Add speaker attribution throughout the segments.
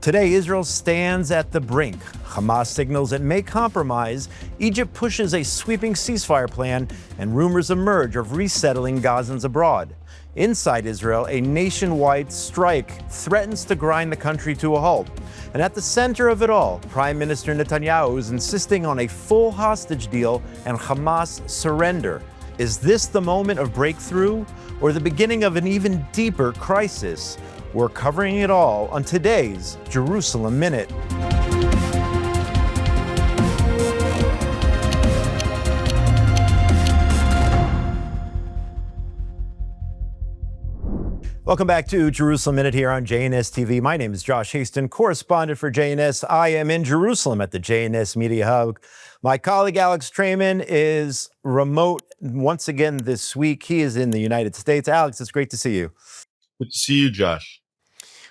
Speaker 1: Today, Israel stands at the brink. Hamas signals it may compromise. Egypt pushes a sweeping ceasefire plan, and rumors emerge of resettling Gazans abroad. Inside Israel, a nationwide strike threatens to grind the country to a halt. And at the center of it all, Prime Minister Netanyahu is insisting on a full hostage deal and Hamas surrender. Is this the moment of breakthrough or the beginning of an even deeper crisis? We're covering it all on today's Jerusalem Minute. Welcome back to Jerusalem Minute here on JNS TV. My name is Josh Haston, correspondent for JNS. I am in Jerusalem at the JNS Media Hub. My colleague Alex Trayman is remote once again this week. He is in the United States. Alex, it's great to see you.
Speaker 2: Good to see you, Josh.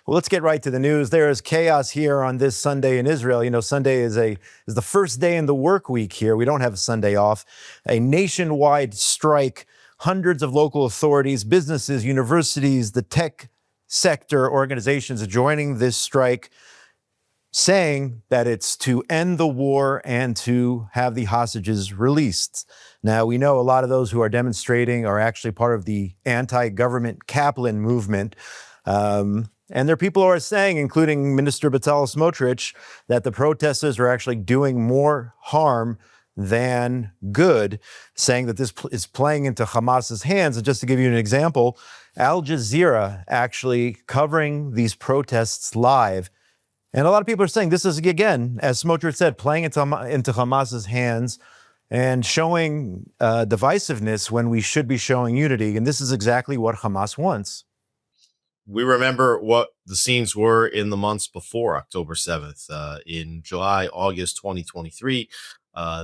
Speaker 1: Well, let's get right to the news. There is chaos here on this Sunday in Israel. You know, Sunday is the first day in the work week here. We don't have a Sunday off. A nationwide strike. Hundreds of local authorities, businesses, universities, the tech sector organizations are joining this strike, saying that it's to end the war and to have the hostages released. Now, we know a lot of those who are demonstrating are actually part of the anti-government Kaplan movement. And there are people who are saying, including Minister Bezalel Smotrich, that the protesters are actually doing more harm than good, saying that this is playing into Hamas's hands. And just to give you an example, Al Jazeera actually covering these protests live. And a lot of people are saying this is, again, as Smotrich said, playing into Hamas's hands and showing divisiveness when we should be showing unity. And this is exactly what Hamas wants.
Speaker 2: We remember what the scenes were in the months before October 7th, in July, August 2023.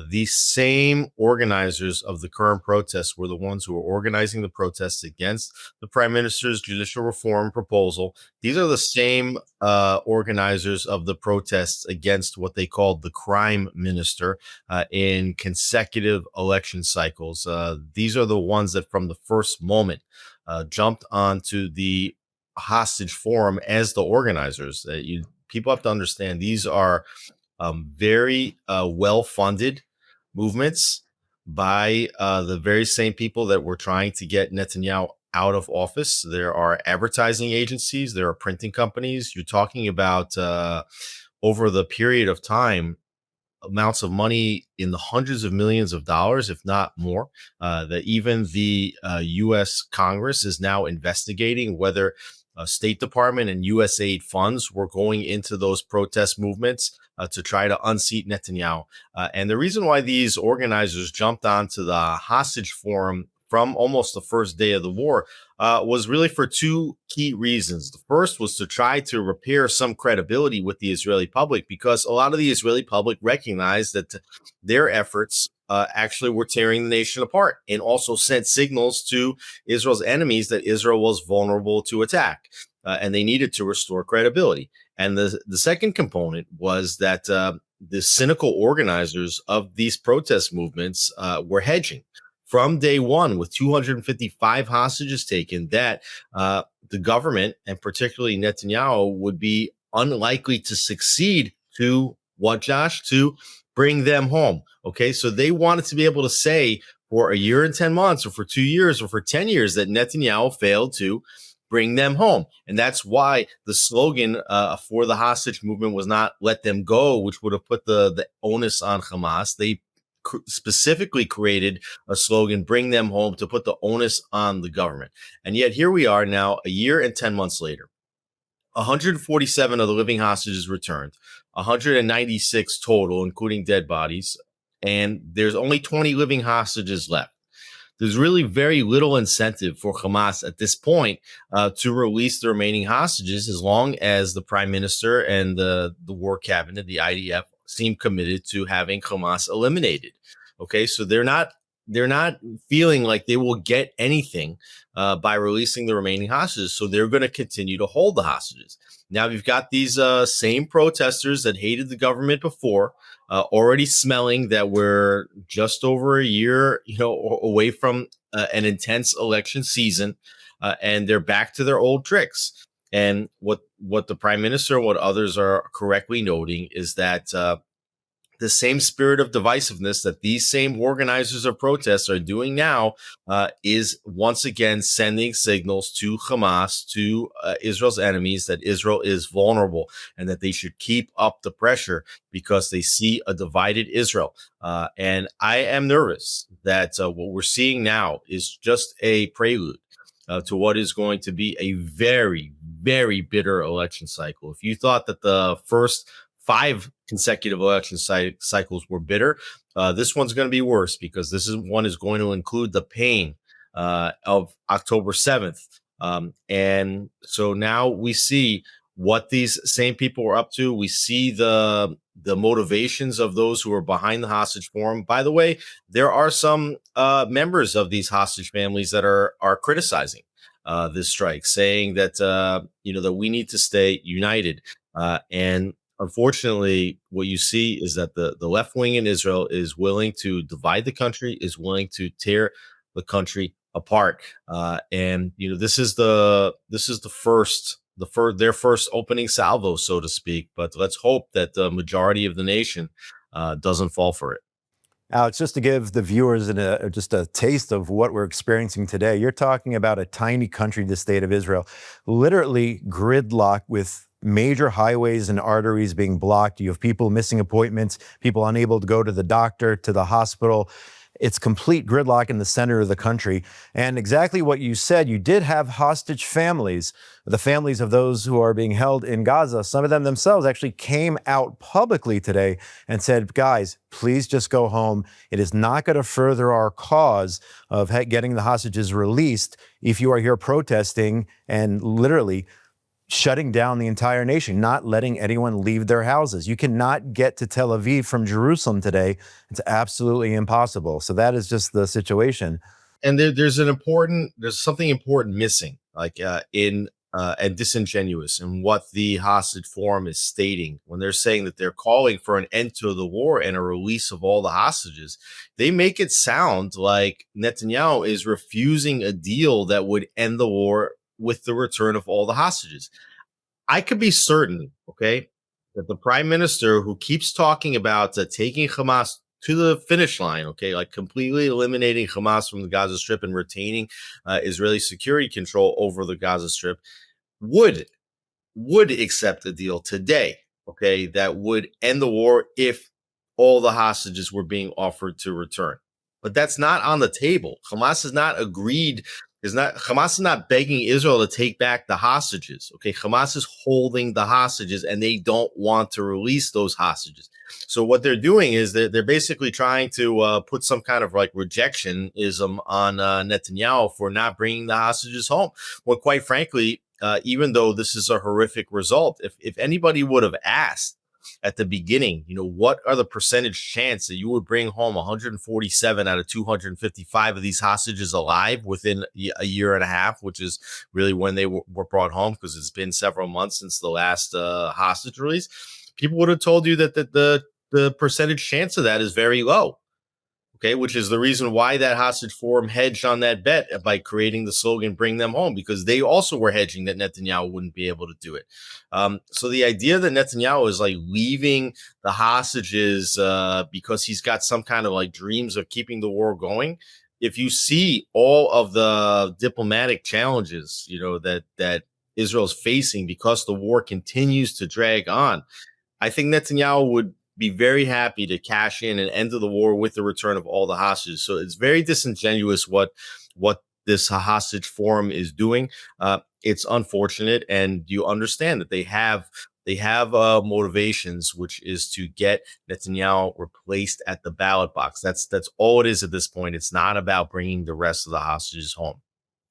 Speaker 2: These same organizers of the current protests were the ones who were organizing the protests against the prime minister's judicial reform proposal. These are the same organizers of the protests against what they called the crime minister in consecutive election cycles. These are the ones that from the first moment jumped onto the hostage forum as the organizers. People have to understand these are very well-funded movements by the very same people that were trying to get Netanyahu out of office. There are advertising agencies, there are printing companies. You're talking about over the period of time, amounts of money in the hundreds of millions of dollars, if not more, that even the U.S. Congress is now investigating whether State Department and USAID funds were going into those protest movements to try to unseat Netanyahu. And the reason why these organizers jumped onto the hostage forum from almost the first day of the war was really for two key reasons. The first was to try to repair some credibility with the Israeli public, because a lot of the Israeli public recognized that their efforts actually were tearing the nation apart, and also sent signals to Israel's enemies that Israel was vulnerable to attack, and they needed to restore credibility. And the second component was that the cynical organizers of these protest movements were hedging from day one with 255 hostages taken, that the government, and particularly Netanyahu, would be unlikely to succeed to what, Josh? To bring them home. Okay, so they wanted to be able to say for a year and 10 months or for 2 years or for 10 years that Netanyahu failed to bring them home. And that's why the slogan for the hostage movement was not "let them go," which would have put the onus on Hamas. They specifically created a slogan, "bring them home," to put the onus on the government. And yet here we are now, a year and 10 months later. 147 of the living hostages returned, 196 total, including dead bodies, and there's only 20 living hostages left. There's really very little incentive for Hamas at this point to release the remaining hostages, as long as the prime minister and the war cabinet, the IDF, seem committed to having Hamas eliminated. Okay, so they're not feeling like they will get anything by releasing the remaining hostages. So they're going to continue to hold the hostages. Now you've got these same protesters that hated the government before, already smelling that we're just over a year, away from an intense election season, and they're back to their old tricks. And what the prime minister and what others are correctly noting is that the same spirit of divisiveness that these same organizers of protests are doing now is once again sending signals to Hamas, to Israel's enemies, that Israel is vulnerable and that they should keep up the pressure because they see a divided Israel. And I am nervous that what we're seeing now is just a prelude to what is going to be a very, very bitter election cycle. If you thought that the first 5 consecutive election cycles were bitter, this one's going to be worse because one is going to include the pain of October 7th. And so now we see what these same people are up to. We see the motivations of those who are behind the hostage forum. By the way, there are some members of these hostage families that are criticizing this strike, saying that that we need to stay united. And unfortunately, what you see is that the left wing in Israel is willing to divide the country, is willing to tear the country apart. And this is their first opening salvo, so to speak. But let's hope that the majority of the nation doesn't fall for it.
Speaker 1: Alex, just to give the viewers just a taste of what we're experiencing today, you're talking about a tiny country, the state of Israel, literally gridlocked with major highways and arteries being blocked. You have people missing appointments, people unable to go to the doctor, to the hospital. It's complete gridlock in the center of the country. And exactly what you said, you did have hostage families, the families of those who are being held in Gaza. Some of them themselves actually came out publicly today and said, guys, please just go home. It is not going to further our cause of getting the hostages released if you are here protesting and literally shutting down the entire nation, not letting anyone leave their houses. You cannot get to Tel Aviv from Jerusalem today. It's absolutely impossible. So that is just the situation.
Speaker 2: And there's something important missing, like and disingenuous in what the hostage forum is stating when they're saying that they're calling for an end to the war and a release of all the hostages. They make it sound like Netanyahu is refusing a deal that would end the war with the return of all the hostages. I could be certain, okay, that the prime minister who keeps talking about taking Hamas to the finish line, okay, like completely eliminating Hamas from the Gaza Strip and retaining Israeli security control over the Gaza Strip, would accept a deal today, okay, that would end the war if all the hostages were being offered to return. But that's not on the table. Hamas has not agreed. Hamas is not begging Israel to take back the hostages. Okay, Hamas is holding the hostages, and they don't want to release those hostages. So what they're doing is they're basically trying to put some kind of like rejectionism on Netanyahu for not bringing the hostages home. Well, quite frankly, even though this is a horrific result, if anybody would have asked at the beginning, what are the percentage chance that you would bring home 147 out of 255 of these hostages alive within a year and a half, which is really when they were brought home, because it's been several months since the last hostage release, people would have told you that the percentage chance of that is very low. Okay, which is the reason why that hostage forum hedged on that bet by creating the slogan, bring them home, because they also were hedging that Netanyahu wouldn't be able to do it. So the idea that Netanyahu is like leaving the hostages because he's got some kind of like dreams of keeping the war going. If you see all of the diplomatic challenges, that Israel's facing because the war continues to drag on, I think Netanyahu would be very happy to cash in and end the war with the return of all the hostages. So it's very disingenuous what this hostage forum is doing. It's unfortunate, and you understand that they have motivations, which is to get Netanyahu replaced at the ballot box. That's all it is at this point. It's not about bringing the rest of the hostages home.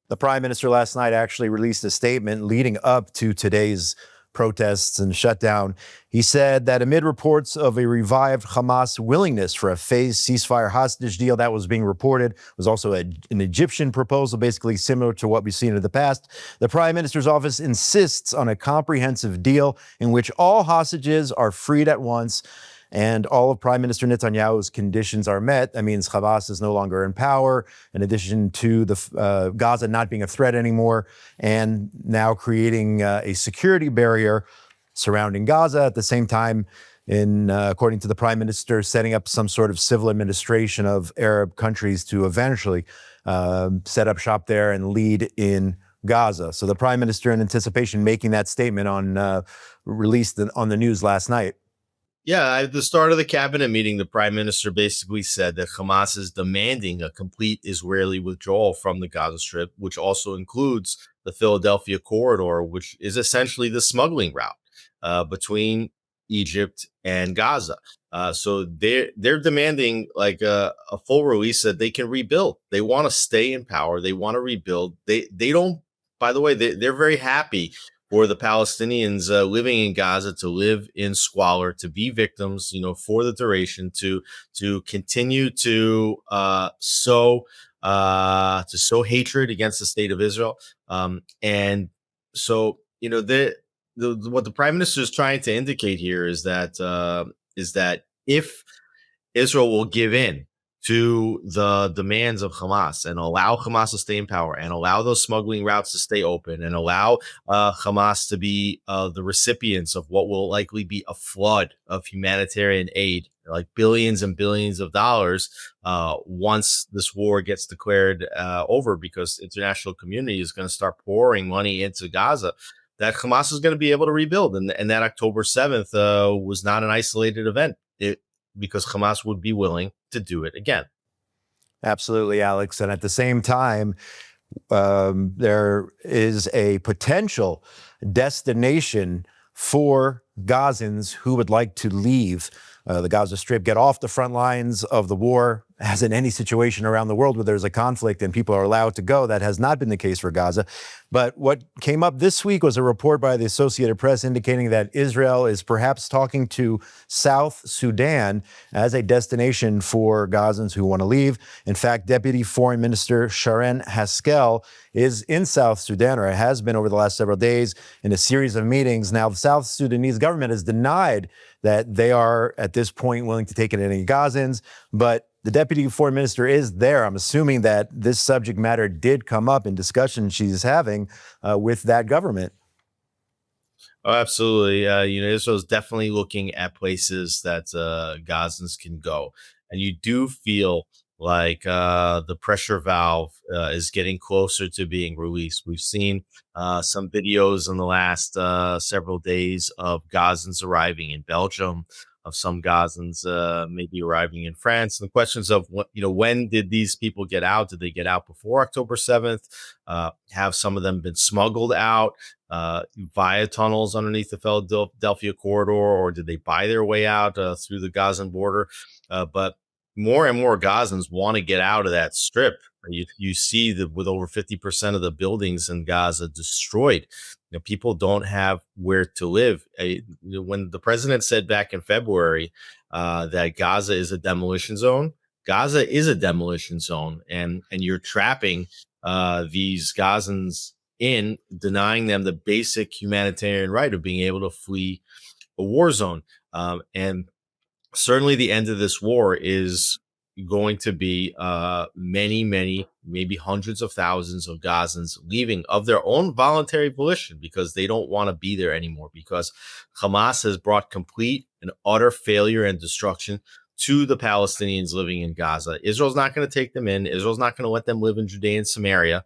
Speaker 1: The prime minister last night actually released a statement leading up to today's protests and shutdown. He said that amid reports of a revived Hamas willingness for a phased ceasefire hostage deal that was being reported, was also an Egyptian proposal, basically similar to what we've seen in the past. The prime minister's office insists on a comprehensive deal in which all hostages are freed at once. and all of Prime Minister Netanyahu's conditions are met, that means Hamas is no longer in power, in addition to the Gaza not being a threat anymore, and now creating a security barrier surrounding Gaza. At the same time, according to the prime minister, setting up some sort of civil administration of Arab countries to eventually set up shop there and lead in Gaza. So the prime minister, in anticipation, making that statement released on the news last night.
Speaker 2: Yeah, at the start of the cabinet meeting, the prime minister basically said that Hamas is demanding a complete Israeli withdrawal from the Gaza Strip, which also includes the Philadelphia corridor, which is essentially the smuggling route between Egypt and Gaza. So they're demanding like a full release that they can rebuild. They want to stay in power. They want to rebuild. They don't. By the way, they're very happy for the Palestinians living in Gaza to live in squalor, to be victims, for the duration, to continue to sow hatred against the state of Israel, and so what the prime minister is trying to indicate here is that if Israel will give in to the demands of Hamas and allow Hamas to stay in power and allow those smuggling routes to stay open and allow Hamas to be the recipients of what will likely be a flood of humanitarian aid, like billions and billions of dollars, once this war gets declared over, because international community is going to start pouring money into Gaza, that Hamas is going to be able to rebuild. And that October 7th was not an isolated event. Because Hamas would be willing to do it again.
Speaker 1: Absolutely, Alex. And at the same time, there is a potential destination for Gazans who would like to leave the Gaza Strip, get off the front lines of the war. As in any situation around the world where there's a conflict and people are allowed to go, that has not been the case for Gaza. But what came up this week was a report by the Associated Press indicating that Israel is perhaps talking to South Sudan as a destination for Gazans who want to leave. In fact, Deputy Foreign Minister Sharon Haskell is in South Sudan, or has been over the last several days, in a series of meetings. Now, the South Sudanese government has denied that they are, at this point, willing to take in any Gazans, but the deputy foreign minister is there. I'm assuming that this subject matter did come up in discussion she's having with that government.
Speaker 2: Oh, absolutely. Israel is definitely looking at places that Gazans can go. And you do feel like the pressure valve is getting closer to being released. We've seen some videos in the last several days of Gazans arriving in Belgium, of some Gazans maybe arriving in France. And the questions of when did these people get out? Did they get out before October 7th? Have some of them been smuggled out via tunnels underneath the Philadelphia corridor, or did they buy their way out through the Gazan border? But more and more Gazans want to get out of that strip. You see that with over 50% of the buildings in Gaza destroyed, people don't have where to live. When the president said back in February that Gaza is a demolition zone, Gaza is a demolition zone, and you're trapping these Gazans in, denying them the basic humanitarian right of being able to flee a war zone. And certainly the end of this war is going to be many, maybe hundreds of thousands of Gazans leaving of their own voluntary volition, because they don't want to be there anymore, because Hamas has brought complete and utter failure and destruction to the Palestinians living in Gaza. Israel's not going to take them in. Israel's not going to let them live in Judea and Samaria.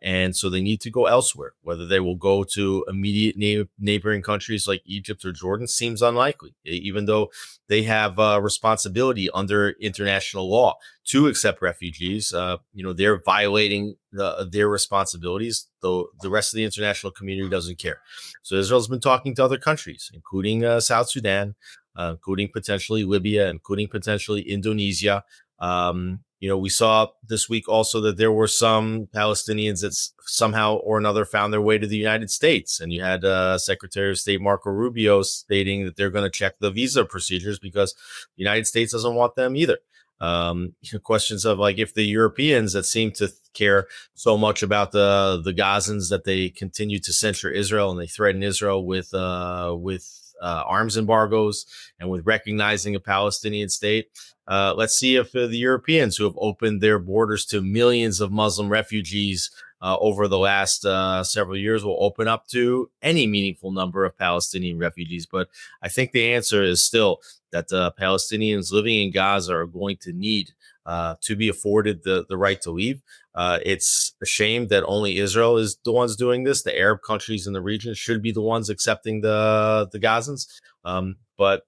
Speaker 2: And so they need to go elsewhere. Whether they will go to immediate neighboring countries like Egypt or Jordan seems unlikely, even though they have responsibility under international law to accept refugees. They're violating their responsibilities, though the rest of the international community doesn't care. So Israel's been talking to other countries, including South Sudan, including potentially Libya, including potentially Indonesia. We saw this week also that there were some Palestinians that somehow or another found their way to the United States. And you had Secretary of State Marco Rubio stating that they're going to check the visa procedures because the United States doesn't want them either. Questions of like, if the Europeans that seem to care so much about the Gazans that they continue to censure Israel and they threaten Israel with arms embargoes and with recognizing a Palestinian state. Let's see if the Europeans, who have opened their borders to millions of Muslim refugees over the last several years, will open up to any meaningful number of Palestinian refugees. But I think the answer is still that Palestinians living in Gaza are going to need to be afforded the right to leave. It's a shame that only Israel is the ones doing this. The Arab countries in the region should be the ones accepting the Gazans. But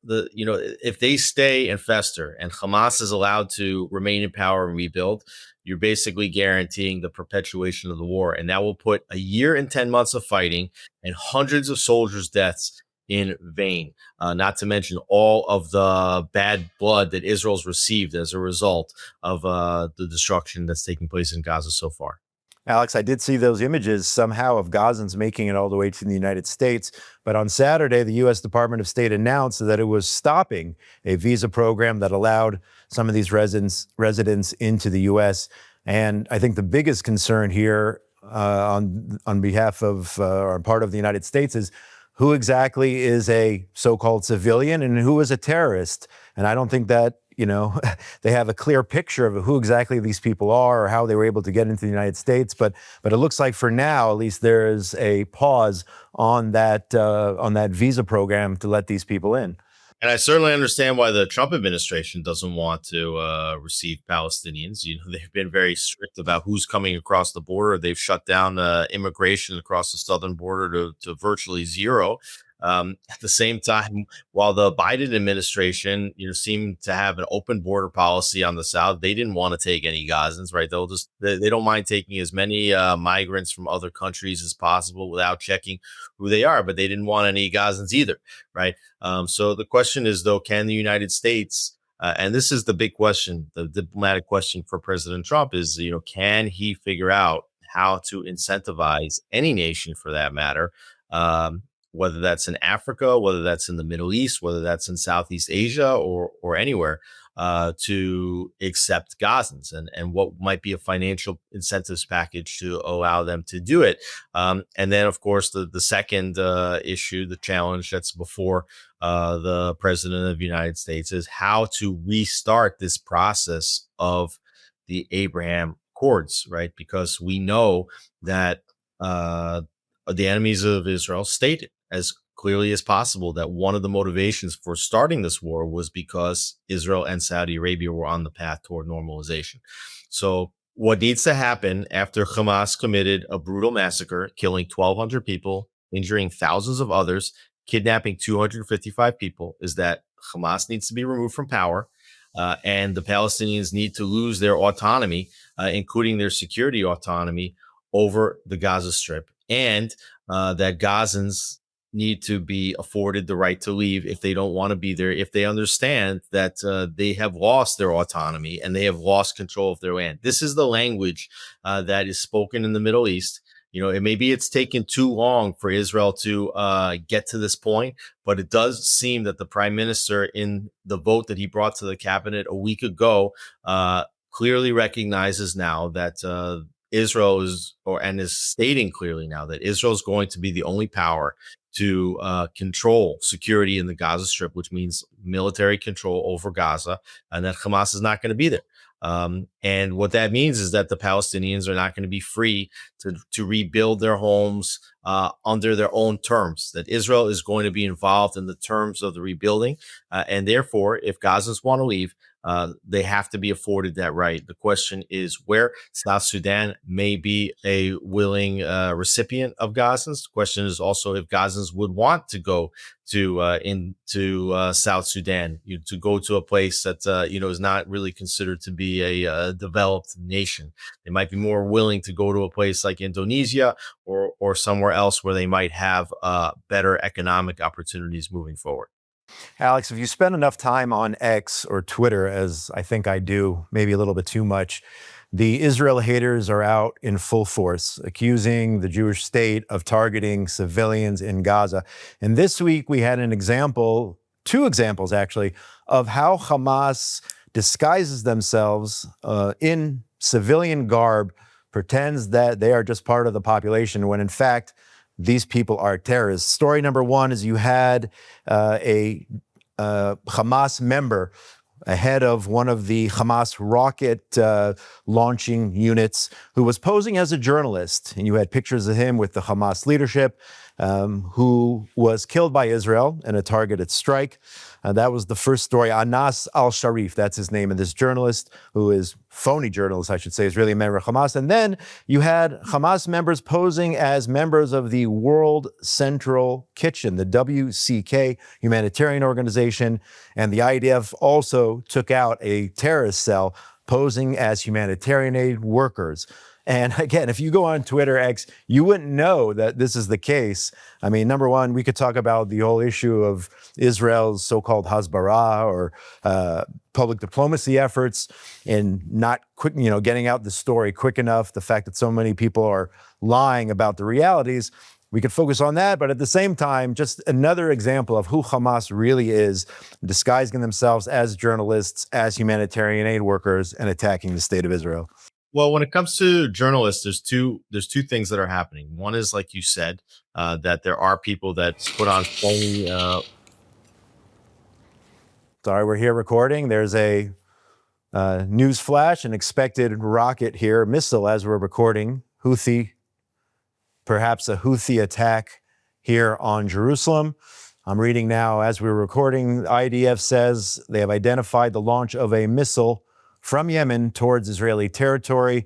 Speaker 2: if they stay and fester and Hamas is allowed to remain in power and rebuild, you're basically guaranteeing the perpetuation of the war. And that will put a year and 10 months of fighting and hundreds of soldiers' deaths in vain, not to mention all of the bad blood that Israel's received as a result of the destruction that's taking place in Gaza so far.
Speaker 1: Alex, I did see those images somehow of Gazans making it all the way to the United States. But on Saturday, the U.S. Department of State announced that it was stopping a visa program that allowed some of these residents into the U.S. And I think the biggest concern here on behalf of or on part of the United States is who exactly is a so-called civilian and who is a terrorist. And I don't think that they have a clear picture of who exactly these people are or how they were able to get into the United States. But it looks like for now, at least, there is a pause on that visa program to let these people in.
Speaker 2: And I certainly understand why the Trump administration doesn't want to receive Palestinians. They've been very strict about who's coming across the border. They've shut down immigration across the southern border to virtually zero. At the same time, while the Biden administration, seemed to have an open border policy on the south, they didn't want to take any Gazans, right? They don't mind taking as many migrants from other countries as possible without checking who they are, but they didn't want any Gazans either, right? So the question is, though, can the United States, and this is the big question, the diplomatic question for President Trump is, can he figure out how to incentivize any nation, for that matter, whether that's in Africa, whether that's in the Middle East, whether that's in Southeast Asia or anywhere, to accept Gazans, and what might be a financial incentives package to allow them to do it. And then, of course, the second issue, the challenge that's before the president of the United States, is how to restart this process of the Abraham Accords, right? Because we know that the enemies of Israel stated as clearly as possible that one of the motivations for starting this war was because Israel and Saudi Arabia were on the path toward normalization. So what needs to happen after Hamas committed a brutal massacre, killing 1,200 people, injuring thousands of others, kidnapping 255 people, is that Hamas needs to be removed from power, and the Palestinians need to lose their autonomy, including their security autonomy over the Gaza Strip, and that Gazans need to be afforded the right to leave if they don't want to be there, if they understand that they have lost their autonomy and they have lost control of their land. This is the language that is spoken in the Middle East. Maybe it's taken too long for Israel to get to this point, but it does seem that the prime minister, in the vote that he brought to the cabinet a week ago, clearly recognizes now that Israel is stating clearly now that Israel is going to be the only power to control security in the Gaza Strip, which means military control over Gaza, and that Hamas is not going to be there. And what that means is that the Palestinians are not going to be free to rebuild their homes under their own terms, that Israel is going to be involved in the terms of the rebuilding. And therefore, if Gazans want to leave, they have to be afforded that right. The question is where. South Sudan may be a willing recipient of Gazans. The question is also if Gazans would want to go into South Sudan, to go to a place that is not really considered to be a developed nation. They might be more willing to go to a place like Indonesia or somewhere else where they might have better economic opportunities moving forward.
Speaker 1: Alex, if you spend enough time on X or Twitter, as I think I do, maybe a little bit too much, the Israel haters are out in full force, accusing the Jewish state of targeting civilians in Gaza. And this week we had two examples actually, of how Hamas disguises themselves in civilian garb, pretends that they are just part of the population, when in fact, these people are terrorists. Story number one is you had a Hamas member ahead of one of the Hamas rocket launching units who was posing as a journalist. And you had pictures of him with the Hamas leadership who was killed by Israel in a targeted strike. That was the first story. Anas al-Sharif, that's his name. And this journalist, who is phony journalist, I should say, is really a member of Hamas. And then you had Hamas members posing as members of the World Central Kitchen, the WCK humanitarian organization. And the IDF also took out a terrorist cell posing as humanitarian aid workers. And again, if you go on Twitter X, you wouldn't know that this is the case. I mean, number one, we could talk about the whole issue of Israel's so-called Hasbara or public diplomacy efforts in not quick, getting out the story quick enough. The fact that so many people are lying about the realities. We could focus on that, but at the same time, just another example of who Hamas really is, disguising themselves as journalists, as humanitarian aid workers, and attacking the state of Israel.
Speaker 2: Well, when it comes to journalists, there's two things that are happening. One is, like you said, that there are people that put on phony.
Speaker 1: Sorry, we're here recording. There's a news flash, an expected rocket here, missile as we're recording. Houthi, perhaps a Houthi attack here on Jerusalem. I'm reading now as we're recording. The IDF says they have identified the launch of a missile from Yemen towards Israeli territory.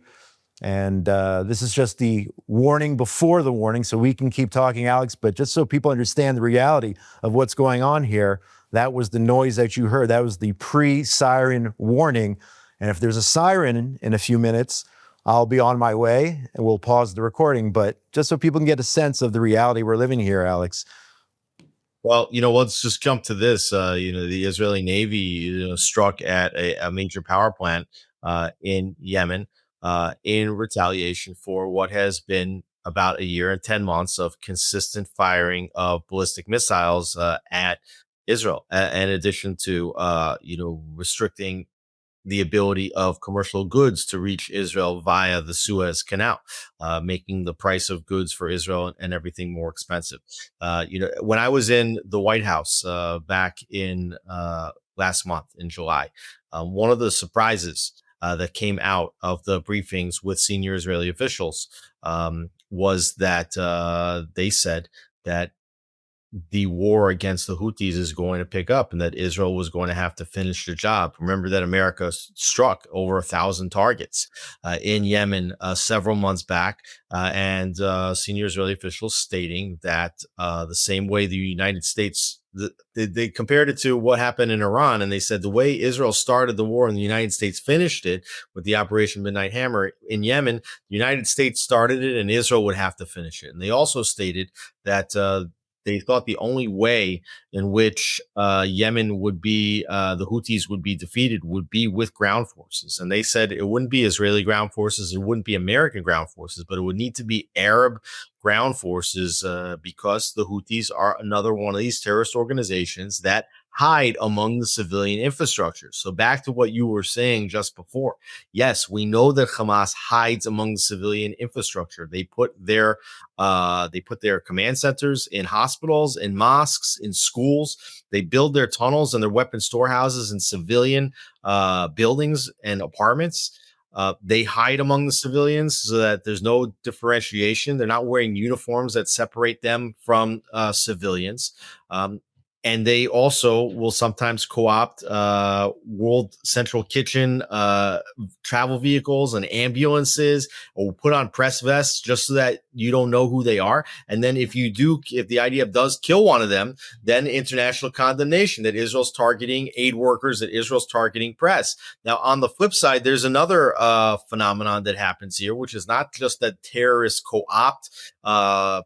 Speaker 1: And this is just the warning before the warning, so we can keep talking, Alex, but just so people understand the reality of what's going on here, that was the noise that you heard. That was the pre-siren warning. And if there's a siren in a few minutes, I'll be on my way and we'll pause the recording. But just so people can get a sense of the reality we're living here, Alex.
Speaker 2: Well, let's just jump to this. The Israeli Navy struck at a major power plant in Yemen in retaliation for what has been about a year and 10 months of consistent firing of ballistic missiles at Israel, in addition to, restricting the ability of commercial goods to reach Israel via the Suez Canal, making the price of goods for Israel and everything more expensive. When I was in the White House back in last month in July, one of the surprises that came out of the briefings with senior Israeli officials was that they said that the war against the Houthis is going to pick up and that Israel was going to have to finish the job. Remember that America struck over 1,000 targets in Yemen several months back, and senior Israeli officials stating that the same way the United States, they compared it to what happened in Iran, and they said the way Israel started the war and the United States finished it with the Operation Midnight Hammer in Yemen, the United States started it and Israel would have to finish it. And they also stated that they thought the only way in which Yemen would be, the Houthis would be defeated would be with ground forces. And they said it wouldn't be Israeli ground forces, it wouldn't be American ground forces, but it would need to be Arab ground forces because the Houthis are another one of these terrorist organizations that hide among the civilian infrastructure. So back to what you were saying just before. Yes, we know that Hamas hides among the civilian infrastructure. They put their command centers in hospitals, in mosques, in schools. They build their tunnels and their weapon storehouses in civilian buildings and apartments. They hide among the civilians so that there's no differentiation. They're not wearing uniforms that separate them from civilians. And they also will sometimes co-opt World Central Kitchen travel vehicles and ambulances, or put on press vests just so that you don't know who they are. And then if the IDF does kill one of them, then international condemnation that Israel's targeting aid workers, that Israel's targeting press. Now, on the flip side, there's another phenomenon that happens here, which is not just that terrorists co-opt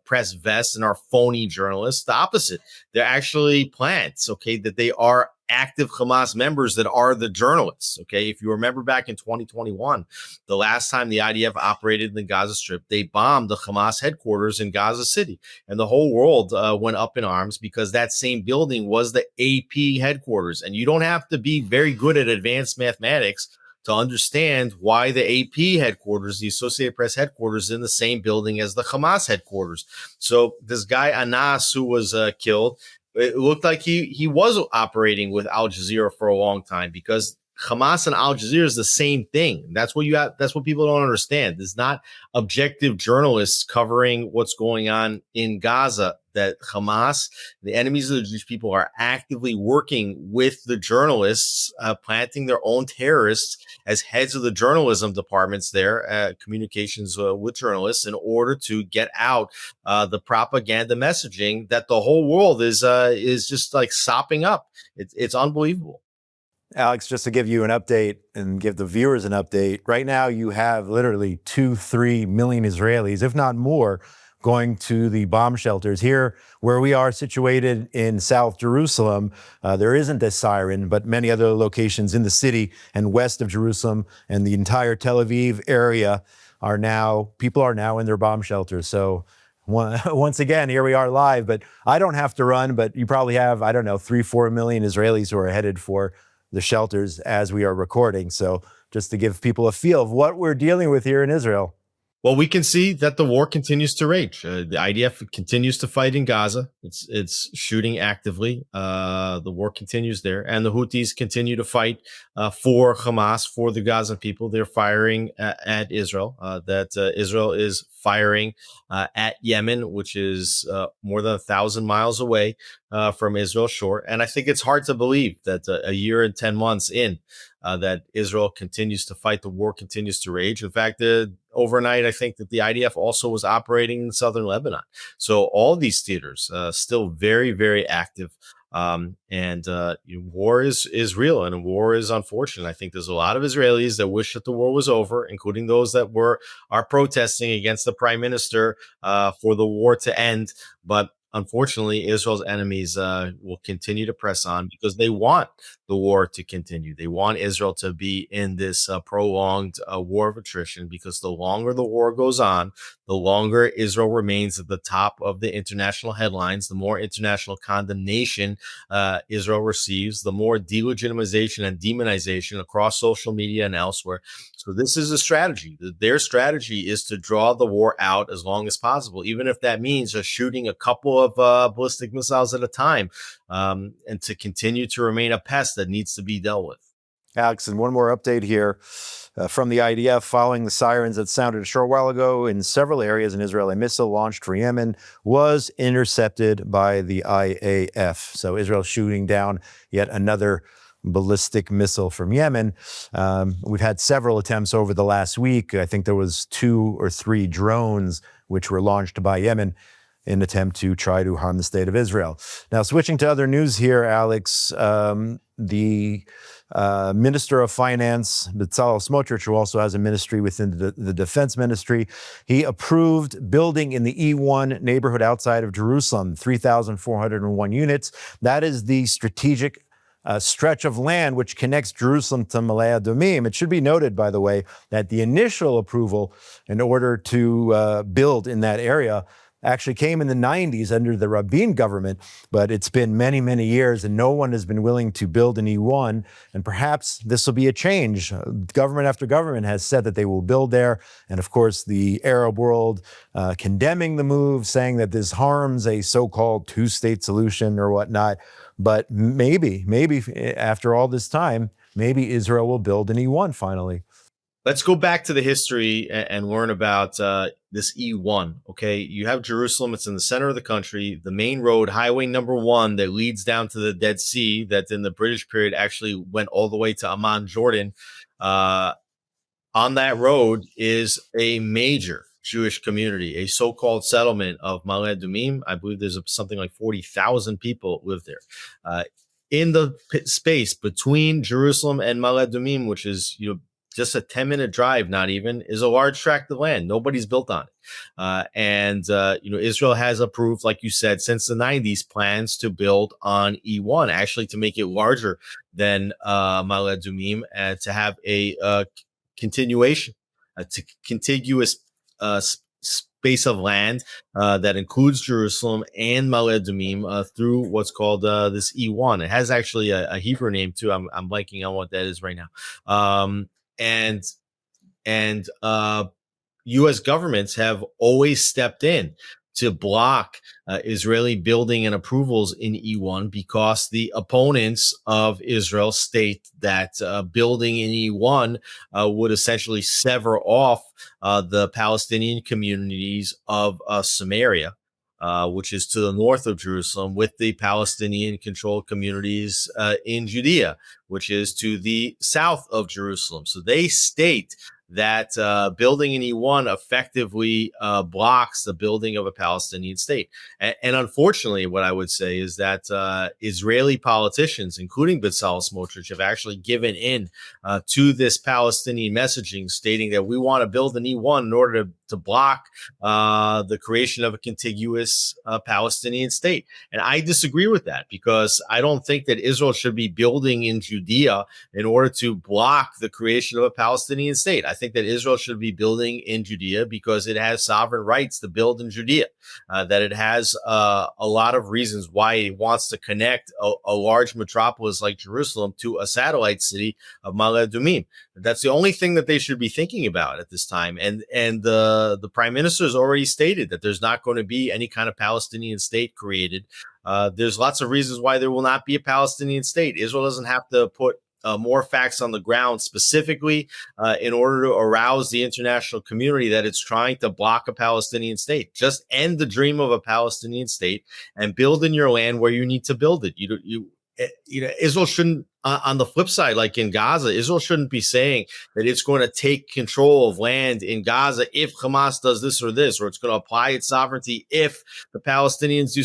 Speaker 2: press vests and are phony journalists. The opposite. They're actually plants, okay, that they are active Hamas members that are the journalists, okay? If you remember back in 2021, the last time the IDF operated in the Gaza Strip, they bombed the Hamas headquarters in Gaza City, and the whole world went up in arms because that same building was the AP headquarters, and you don't have to be very good at advanced mathematics to understand why the AP headquarters, the Associated Press headquarters, is in the same building as the Hamas headquarters. So this guy Anas, who was killed, it looked like he was operating with Al Jazeera for a long time, because Hamas and Al Jazeera is the same thing. That's what you have. That's what people don't understand. There's not objective journalists covering what's going on in Gaza. That Hamas, the enemies of the Jewish people, are actively working with the journalists, planting their own terrorists as heads of the journalism departments there, communications with journalists, in order to get out the propaganda messaging that the whole world is just like sopping up. It's unbelievable.
Speaker 1: Alex, just to give you an update and give the viewers an update, right now you have literally 2-3 million Israelis, if not more, going to the bomb shelters. Here, where we are situated in South Jerusalem, there isn't a siren, but many other locations in the city and west of Jerusalem and the entire Tel Aviv area people are now in their bomb shelters. So once again, here we are live, but I don't have to run, but you probably have, 3-4 million Israelis who are headed for the shelters as we are recording. So just to give people a feel of what we're dealing with here in Israel.
Speaker 2: Well, we can see that the war continues to rage. The IDF continues to fight in Gaza. It's shooting actively. The war continues there, and the Houthis continue to fight for Hamas, for the Gaza people. They're firing at Israel. Israel is firing at Yemen, which is more than 1,000 miles away from Israel's shore. And I think it's hard to believe that a year and 10 months in, that Israel continues to fight. The war continues to rage. In fact, overnight, I think that the IDF also was operating in southern Lebanon. So all these theaters still very, very active. War is real, and war is unfortunate. I think there's a lot of Israelis that wish that the war was over, including those that are protesting against the prime minister for the war to end. But unfortunately, Israel's enemies will continue to press on because they want the war to continue. They want Israel to be in this prolonged war of attrition, because the longer the war goes on, the longer Israel remains at the top of the international headlines, the more international condemnation Israel receives, the more delegitimization and demonization across social media and elsewhere. So this is a strategy. Their strategy is to draw the war out as long as possible, even if that means just shooting a couple of ballistic missiles at a time, and to continue to remain a pest that needs to be dealt with.
Speaker 1: Alex, and one more update here from the IDF. Following the sirens that sounded a short while ago in several areas in Israel, a missile launched for Yemen was intercepted by the IAF. So Israel shooting down yet another ballistic missile from Yemen. We've had several attempts over the last week. I think there was 2 or 3 drones which were launched by Yemen in attempt to try to harm the state of Israel. Now, switching to other news here, Alex, the Minister of Finance, Bezalel Smotrich, who also has a ministry within the Defense Ministry, he approved building in the E1 neighborhood outside of Jerusalem, 3,401 units. That is the strategic stretch of land which connects Jerusalem to Ma'ale Adumim. It should be noted, by the way, that the initial approval in order to build in that area actually came in the 90s under the Rabin government, but it's been many, many years and no one has been willing to build an E1. And perhaps this will be a change. Government after government has said that they will build there. And of course, the Arab world condemning the move, saying that this harms a so-called 2-state solution or whatnot. But maybe after all this time, maybe Israel will build an E1 finally.
Speaker 2: Let's go back to the history and learn about this E1. Okay, you have Jerusalem. It's in the center of the country. The main road, highway number 1, that leads down to the Dead Sea, that in the British period actually went all the way to Amman, Jordan. On that road is a major Jewish community, a so-called settlement of Ma'ale Adumim. I believe there's something like 40,000 people live there. In the space between Jerusalem and Ma'ale Adumim, which is just a 10-minute drive, not even, is a large tract of land. Nobody's built on it. Israel has approved, like you said, since the 90s, plans to build on E1, actually to make it larger than Ma'ale Adumim, and to have a continuation, contiguous space of land that includes Jerusalem and Ma'ale Adumim through what's called this E1. It has actually a Hebrew name too. I'm blanking on what that is right now. and U.S. governments have always stepped in to block Israeli building and approvals in E1 because the opponents of Israel state that building in E1 would essentially sever off the Palestinian communities of Samaria. Which is to the north of Jerusalem, with the Palestinian controlled communities in Judea, which is to the south of Jerusalem. So they state that building in E1 effectively blocks the building of a Palestinian state. And unfortunately, what I would say is that Israeli politicians, including Bezalel Smotrich, have actually given in to this Palestinian messaging, stating that we want to build an E1 in order to block the creation of a contiguous Palestinian state. And I disagree with that, because I don't think that Israel should be building in Judea in order to block the creation of a Palestinian state. I think that Israel should be building in Judea because it has sovereign rights to build in Judea, that it has a lot of reasons why it wants to connect a large metropolis like Jerusalem to a satellite city of Ma'ale Adumim. That's the only thing that they should be thinking about at this time. And the prime minister has already stated that there's not going to be any kind of Palestinian state created. There's lots of reasons why there will not be a Palestinian state. Israel doesn't have to put more facts on the ground specifically in order to arouse the international community that it's trying to block a Palestinian state. Just end the dream of a Palestinian state and build in your land where you need to build it. Israel shouldn't, on the flip side, like in Gaza, Israel shouldn't be saying that it's going to take control of land in Gaza if Hamas does this or this, or it's going to apply its sovereignty if the Palestinians do.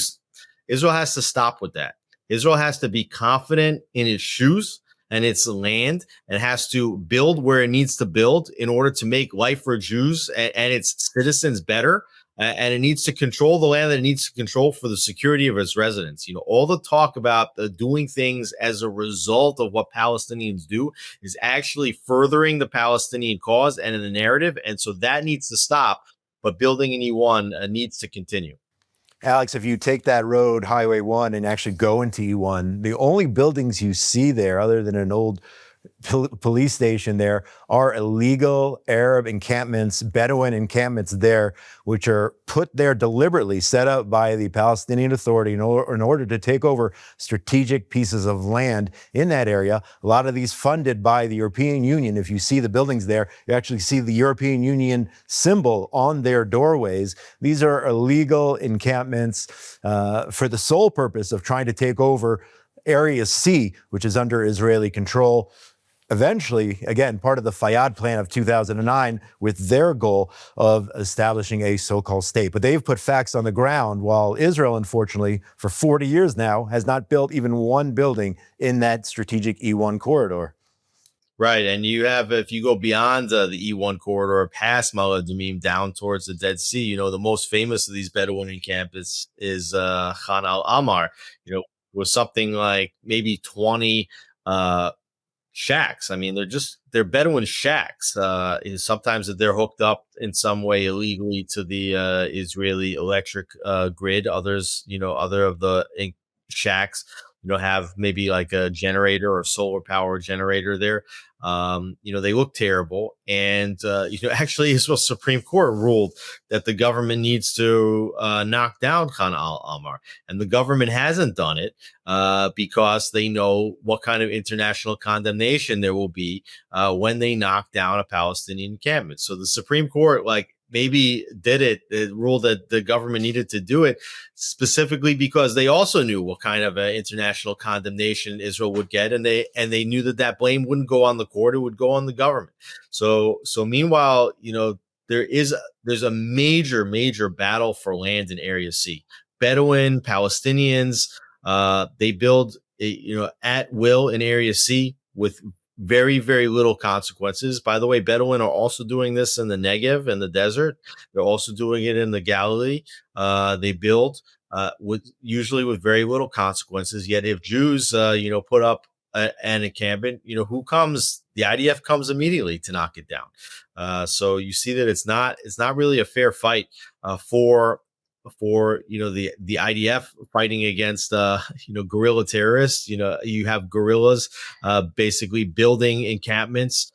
Speaker 2: Israel has to stop with that. Israel has to be confident in its shoes and its land, and has to build where it needs to build in order to make life for Jews and its citizens better. And it needs to control the land that it needs to control for the security of its residents. All the talk about doing things as a result of what Palestinians do is actually furthering the Palestinian cause and the narrative. And so that needs to stop. But building in E1 needs to continue.
Speaker 1: Alex, if you take that road, Highway 1, and actually go into E1, the only buildings you see there, other than an old police station there, are illegal Arab encampments, Bedouin encampments there, which are put there deliberately, set up by the Palestinian Authority in order to take over strategic pieces of land in that area. A lot of these funded by the European Union. If you see the buildings there, you actually see the European Union symbol on their doorways. These are illegal encampments for the sole purpose of trying to take over Area C, which is under Israeli control. Eventually, again, part of the Fayyad plan of 2009, with their goal of establishing a so-called state. But they've put facts on the ground, while Israel, unfortunately, for 40 years now, has not built even one building in that strategic E1 corridor.
Speaker 2: Right. And you have, if you go beyond the E1 corridor, past Ma'ale Adumim, down towards the Dead Sea, the most famous of these Bedouin encampments is Khan al-Ahmar, with something like maybe 20 shacks. I mean, they're Bedouin shacks. Sometimes they're hooked up in some way illegally to the Israeli electric grid. Others, other of the shacks, have maybe like a generator or solar power generator there. They look terrible. And, actually Israel's Supreme Court ruled that the government needs to knock down Khan al-Ahmar. And the government hasn't done it because they know what kind of international condemnation there will be when they knock down a Palestinian encampment. So the Supreme Court, maybe it ruled that the government needed to do it specifically because they also knew what kind of international condemnation Israel would get, and they knew that blame wouldn't go on the court; it would go on the government. So meanwhile, there's a major battle for land in Area C. Bedouin Palestinians, they build at will in Area C with very, very little consequences. By the way, Bedouin are also doing this in the Negev and the desert. They're also doing it in the Galilee. They build usually with very little consequences. Yet if Jews, put up an encampment, who comes? The IDF comes immediately to knock it down. So you see that it's not really a fair fight for the IDF fighting against guerrilla terrorists. You have guerrillas basically building encampments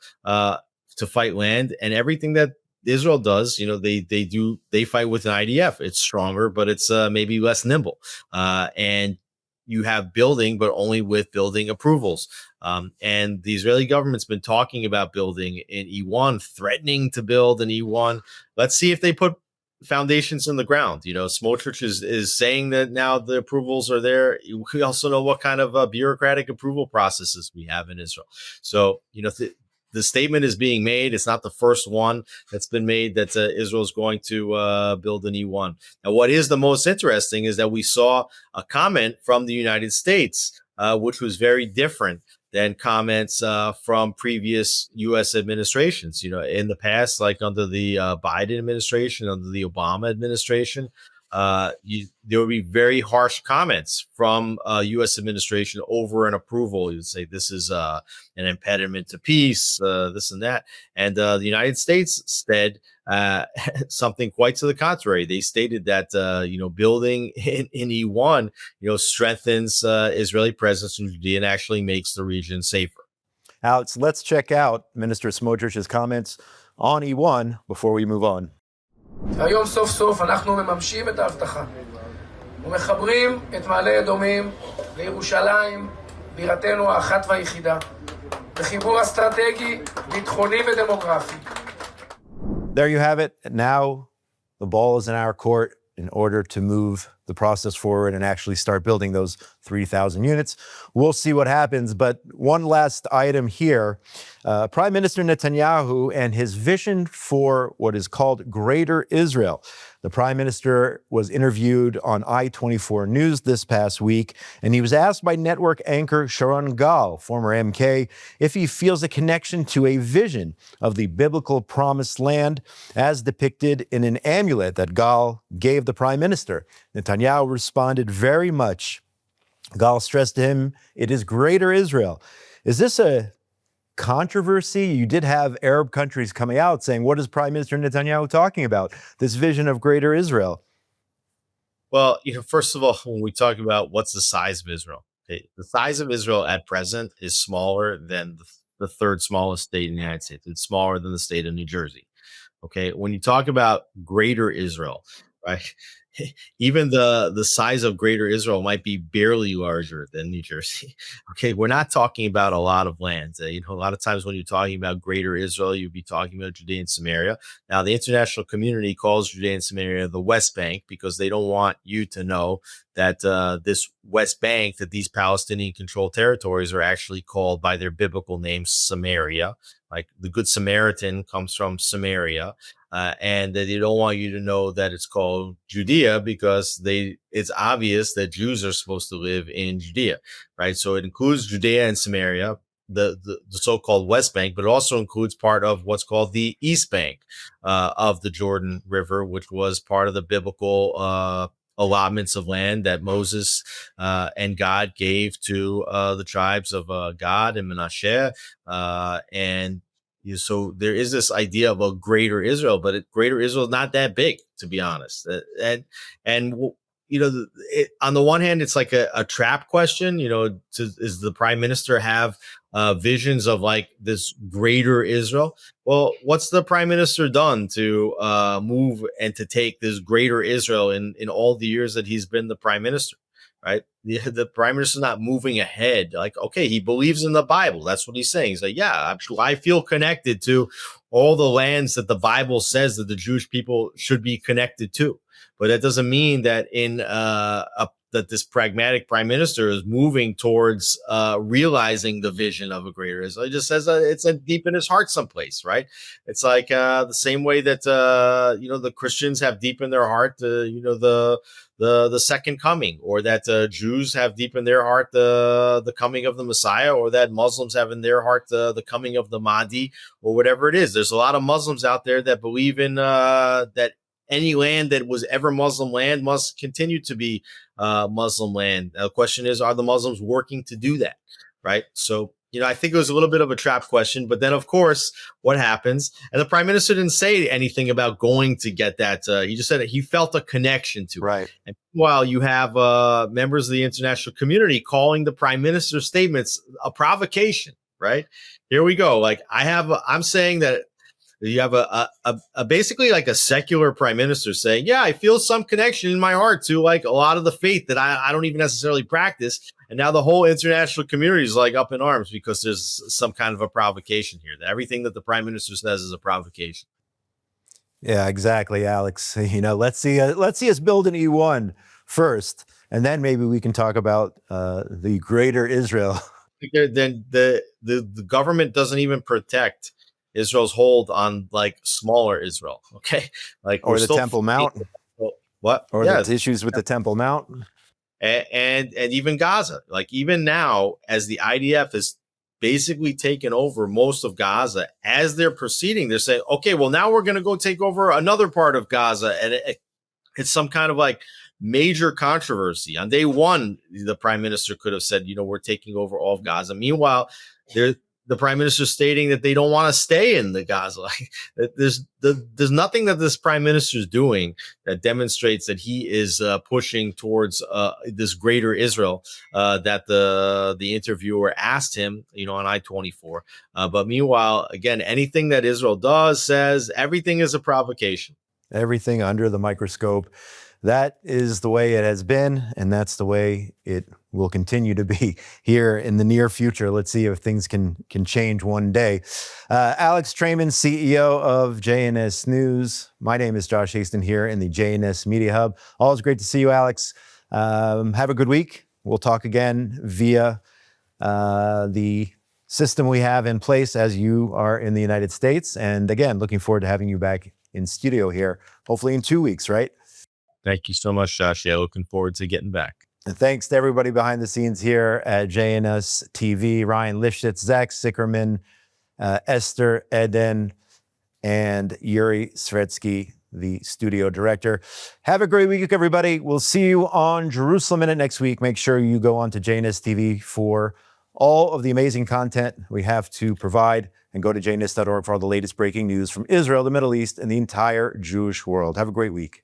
Speaker 2: to fight land, and everything that Israel does, they fight with an IDF. It's stronger, but it's maybe less nimble. And you have building, but only with building approvals. And the Israeli government's been talking about building in E1, threatening to build in E1. Let's see if they put foundations in the ground. Smotrich is saying that now the approvals are there. We also know what kind of bureaucratic approval processes we have in Israel. So, the statement is being made. It's not the first one that's been made that Israel is going to build an E1. Now, what is the most interesting is that we saw a comment from the United States, which was very different than comments from previous U.S. administrations. In the past, like under the Biden administration, under the Obama administration, there would be very harsh comments from U.S. administration over an approval. You'd say this is an impediment to peace, this and that. And the United States said something quite to the contrary. They stated that building in E1 strengthens Israeli presence in Judea and actually makes the region safer.
Speaker 1: Alex, let's check out Minister Smotrich's comments on E1 before we move on.
Speaker 3: היום סוף סוף אנחנו מממשים את ההבטחה ומחברים את מעלה אדומים לירושלים, בירתנו האחת והיחידה, בחיבור אסטרטגי, ביטחוני ודמוגרפי.
Speaker 1: There you have it. Now the ball is in our court in order to move the process forward and actually start building those 3,000 units. We'll see what happens. But one last item here, Prime Minister Netanyahu and his vision for what is called Greater Israel. The Prime Minister was interviewed on I-24 News this past week, and he was asked by network anchor Sharon Gal, former MK, if he feels a connection to a vision of the biblical promised land as depicted in an amulet that Gal gave the Prime Minister. Netanyahu responded very much. Gal stressed to him, it is Greater Israel. Is this a controversy? You did have Arab countries coming out saying, what is Prime Minister Netanyahu talking about? This vision of Greater Israel.
Speaker 2: Well, first of all, when we talk about what's the size of Israel, okay, the size of Israel at present is smaller than the third smallest state in the United States. It's smaller than the state of New Jersey. Okay, when you talk about Greater Israel, right? Even the size of Greater Israel might be barely larger than New Jersey. Okay, we're not talking about a lot of land. A lot of times when you're talking about Greater Israel, you'd be talking about Judea and Samaria. Now, the international community calls Judea and Samaria the West Bank because they don't want you to know that this West Bank, that these Palestinian-controlled territories are actually called by their biblical name, Samaria. Like the Good Samaritan comes from Samaria. And that they don't want you to know that it's called Judea because it's obvious that Jews are supposed to live in Judea, right? So it includes Judea and Samaria, the so-called West Bank, but it also includes part of what's called the East Bank of the Jordan River, which was part of the biblical allotments of land that Moses and God gave to the tribes of Gad and Manasseh, and so there is this idea of a Greater Israel, but Greater Israel is not that big, to be honest. On the one hand, it's like a trap question. Does the Prime Minister have visions of like this Greater Israel? Well, what's the Prime Minister done to move and to take this Greater Israel in all the years that he's been the Prime Minister? Right. The Prime Minister is not moving ahead. Like, okay, he believes in the Bible. That's what he's saying. He's like, yeah, I feel connected to all the lands that the Bible says that the Jewish people should be connected to. But that doesn't mean that that this pragmatic Prime Minister is moving towards realizing the vision of a Greater Israel. He just says it's deep in his heart someplace, right? It's like the same way that the Christians have deep in their heart the second coming, or that Jews have deep in their heart the coming of the Messiah, or that Muslims have in their heart the coming of the Mahdi, or whatever it is. There's a lot of Muslims out there that believe in that any land that was ever Muslim land must continue to be Muslim land. The question is, are the Muslims working to do that? Right. So, I think it was a little bit of a trap question. But then, of course, what happens? And the Prime Minister didn't say anything about going to get that. He just said that he felt a connection to it.
Speaker 1: Right.
Speaker 2: And while you have members of the international community calling the Prime Minister's statements a provocation. Right. Here we go. Like I'm saying that You have a basically like a secular prime minister saying, yeah, I feel some connection in my heart to like a lot of the faith that I don't even necessarily practice. And now the whole international community is like up in arms because there's some kind of a provocation here. Everything that the prime minister says is a provocation.
Speaker 1: Yeah, exactly, Alex. Let's see us build an E1 first, and then maybe we can talk about the greater Israel.
Speaker 2: Then the government doesn't even protect Israel's hold on like smaller Israel. Okay, like
Speaker 1: or the Temple Mount.
Speaker 2: What?
Speaker 1: Or the issues with the Temple Mount.
Speaker 2: And even Gaza. Like even now, as the IDF has basically taken over most of Gaza, as they're proceeding, they're saying, okay, well, now we're going to go take over another part of Gaza. And it's some kind of like major controversy. On day one, the prime minister could have said, we're taking over all of Gaza. Meanwhile, the prime minister stating that they don't want to stay in the Gaza. There's nothing that this prime minister is doing that demonstrates that he is pushing towards this greater Israel that the interviewer asked him, on I-24. But meanwhile, again, anything that Israel does, says, everything is a provocation.
Speaker 1: Everything under the microscope. That is the way it has been, and that's the way it will continue to be here in the near future. Let's see if things can change one day. Alex Trayman, CEO of JNS News. My name is Josh Haston here in the JNS Media Hub. Always great to see you, Alex. Have a good week. We'll talk again via the system we have in place as you are in the United States. And again, looking forward to having you back in studio here, hopefully in 2 weeks, right?
Speaker 2: Thank you so much, Josh. Yeah, looking forward to getting back.
Speaker 1: And thanks to everybody behind the scenes here at JNS TV, Ryan Lifshitz, Zach Sickerman, Esther Eden, and Yuri Svetsky, the studio director. Have a great week, everybody. We'll see you on Jerusalem Minute next week. Make sure you go on to JNS TV for all of the amazing content we have to provide, and go to jns.org for all the latest breaking news from Israel, the Middle East, and the entire Jewish world. Have a great week.